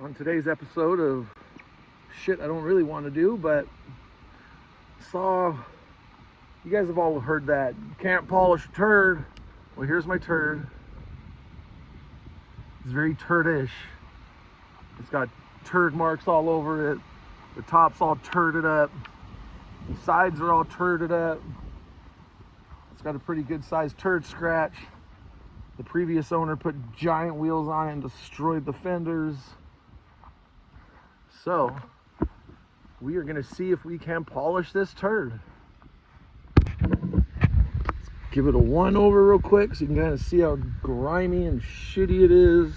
on today's episode of shit I don't really want to do, but saw you guys have all heard that you can't polish a turd. Well, here's my turd. It's very turdish. It's got turd marks all over it. The top's all turded up. The sides are all turded up. It's got a pretty good sized turd scratch. The previous owner put giant wheels on it and destroyed the fenders. So we are going to see if we can polish this turd. Let's give it a one over real quick so you can kind of see how grimy and shitty it is.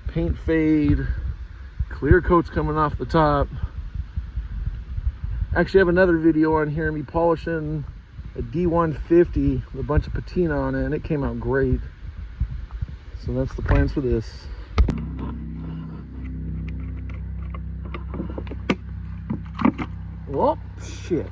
Paint fade, clear coat's coming off the top. Actually, I have another video on here of me polishing a D150 with a bunch of patina on it, and it came out great. So that's the plans for this. Oh, shit.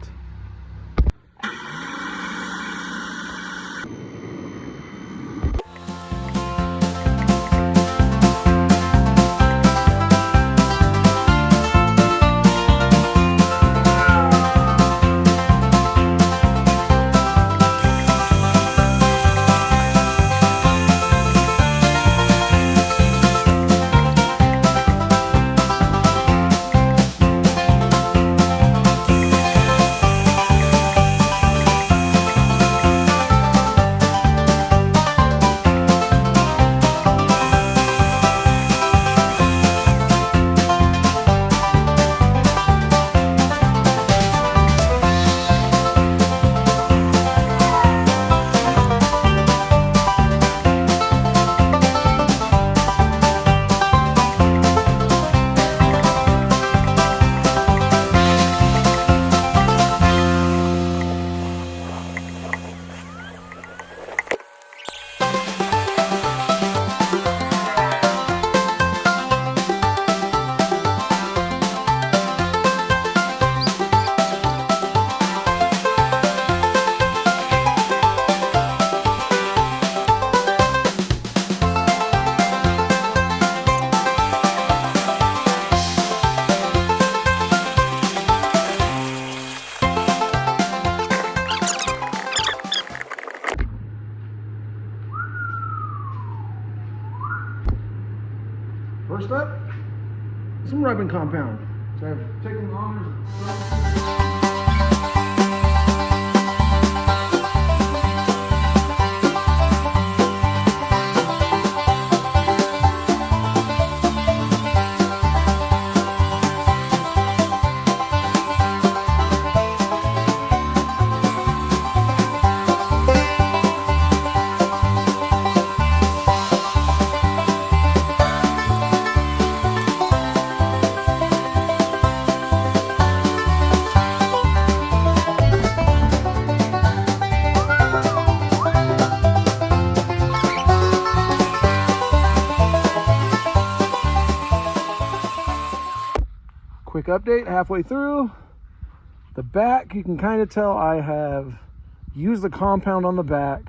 First up, some rubbing compound. So I've taken the honors. Quick update halfway through. The back, you can kind of tell I have used the compound on the back.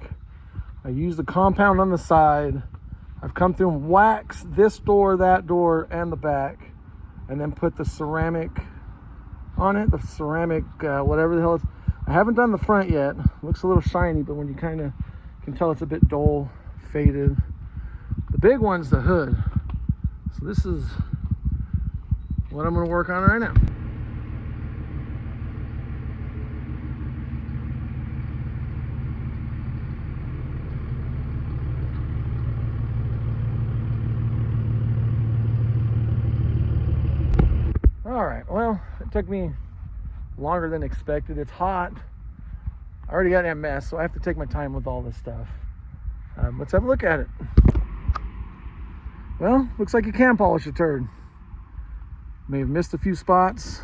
I used the compound on the side. I've come through and waxed this door, that door, and the back, and then put the ceramic on it, the ceramic whatever the hell it's. I haven't done the front yet. Looks a little shiny, but when you kind of can tell it's a bit dull, faded. The big one's the hood. So this is what I'm going to work on right now. All right, well, it took me longer than expected. It's hot. I already got that mess, so I have to take my time with all this stuff. Let's have a look at it. Well, looks like you can polish a turd. May have missed a few spots.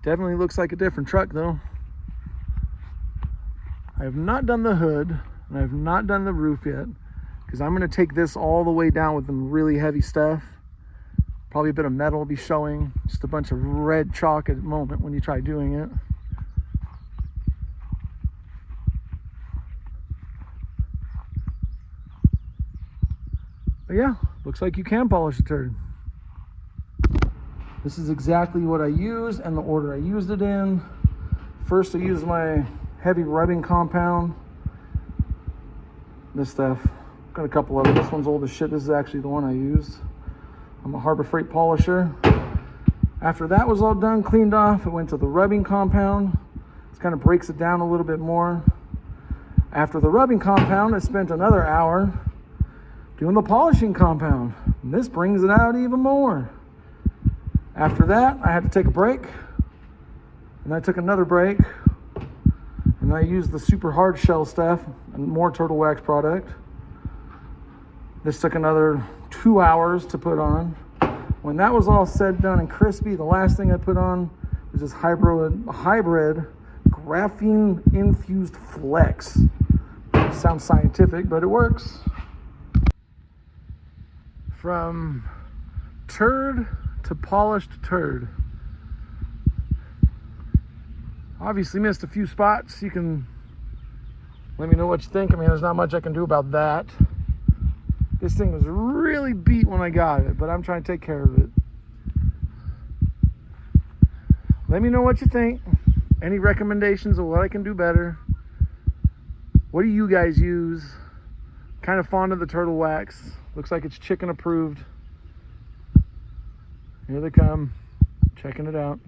Definitely looks like a different truck though. I have not done the hood, and I have not done the roof yet, because I'm going to take this all the way down with some really heavy stuff. Probably a bit of metal will be showing, just a bunch of red chalk at the moment when you try doing it. But yeah, looks like you can polish a turd. This is exactly what I used and the order I used it in. First, I used my heavy rubbing compound. This stuff, got a couple of it. This one's old as shit. This is actually the one I used. I'm a Harbor Freight polisher. After that was all done, cleaned off, it went to the rubbing compound. This kind of breaks it down a little bit more. After the rubbing compound, I spent another hour doing the polishing compound. And this brings it out even more. After that, I had to take a break. And I took another break. And I used the super hard shell stuff and more turtle wax product. This took another 2 hours to put on. When that was all said, done, and crispy, the last thing I put on was this hybrid graphene infused flex. Sounds scientific, but it works. From turd to polished turd. Obviously missed a few spots. You can let me know what you think. I mean, there's not much I can do about that. This thing was really beat when I got it, but I'm trying to take care of it. Let me know what you think. Any recommendations of what I can do better? What do you guys use? Kind of fond of the turtle wax. Looks like it's chicken approved. Here they come, checking it out.